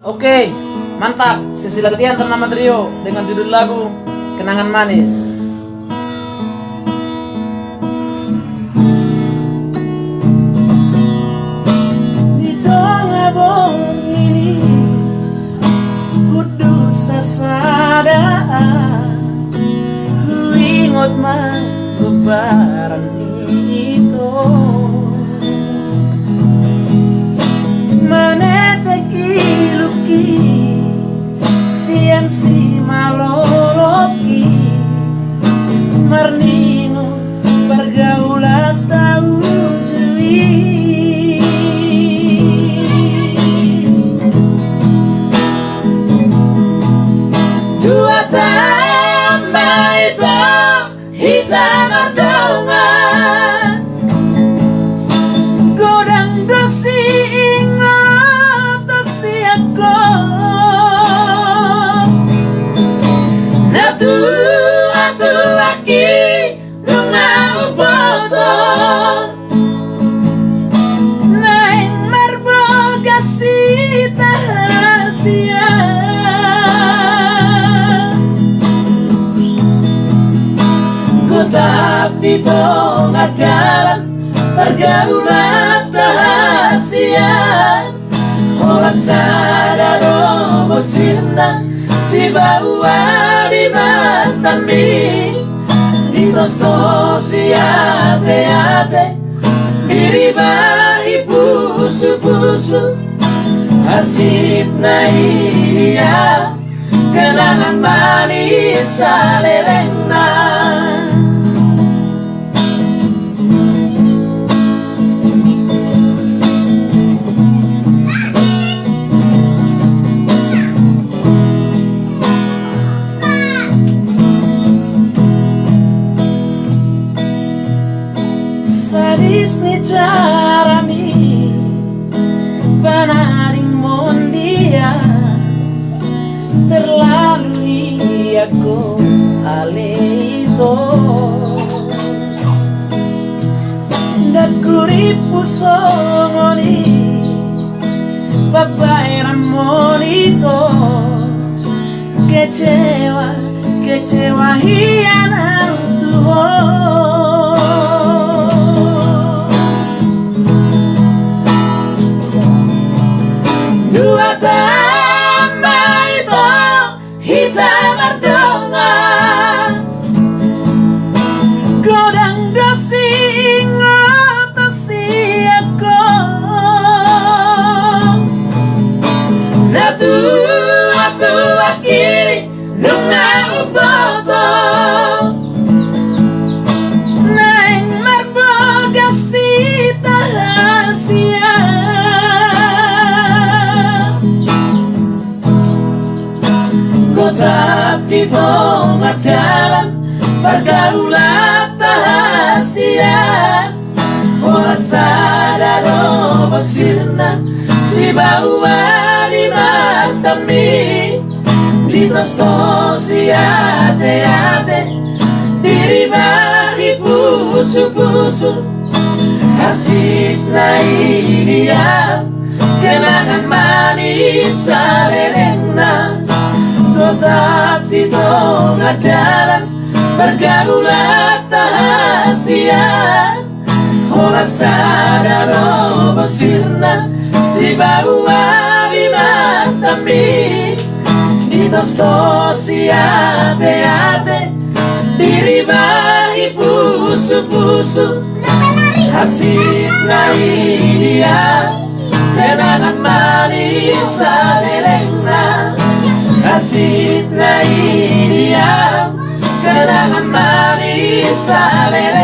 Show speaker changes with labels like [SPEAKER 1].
[SPEAKER 1] Oke, mantap. Sesi latihan ternama trio dengan judul lagu Kenangan Manis.
[SPEAKER 2] Di tengah bom ini kudu sasadaan ku ingot mah lebaran itu meneteki luki siang si maloloki marnino pergaulan tahu jeli dua tambah itu hitam ardongan godang dosi ingat si aku natu atu laki nunga uboton naik marboga si tahasia tapi tengah jalan pergaulan tahasian olah sadar bosina si bawa di matami di tos si ate diri bahi pusu asit na iya kenangan manis salerengna. Sadis ni carami panaring mondia terlalu aku alito dakuri pusongoni babai ramonito kecewa hianat Tuhan. Dua tambah itu hitam ardongan godang dosi ingat si aku natu atu laki nunga uboton naik marboga si tahasia tapi tengah jalan pergaulan tahasian olah sadar bosina si bawa di matami di tos si ate diri bahi pusu asik na dia kenangan manis salerengna. Tapi tengah jalan pergaulan tahasian olah sadar bosina si bawa di matami di tos si ate diri bahi pusu asik na dia kenangan manis salerengna. Asit na dia kenangan manis salerengna.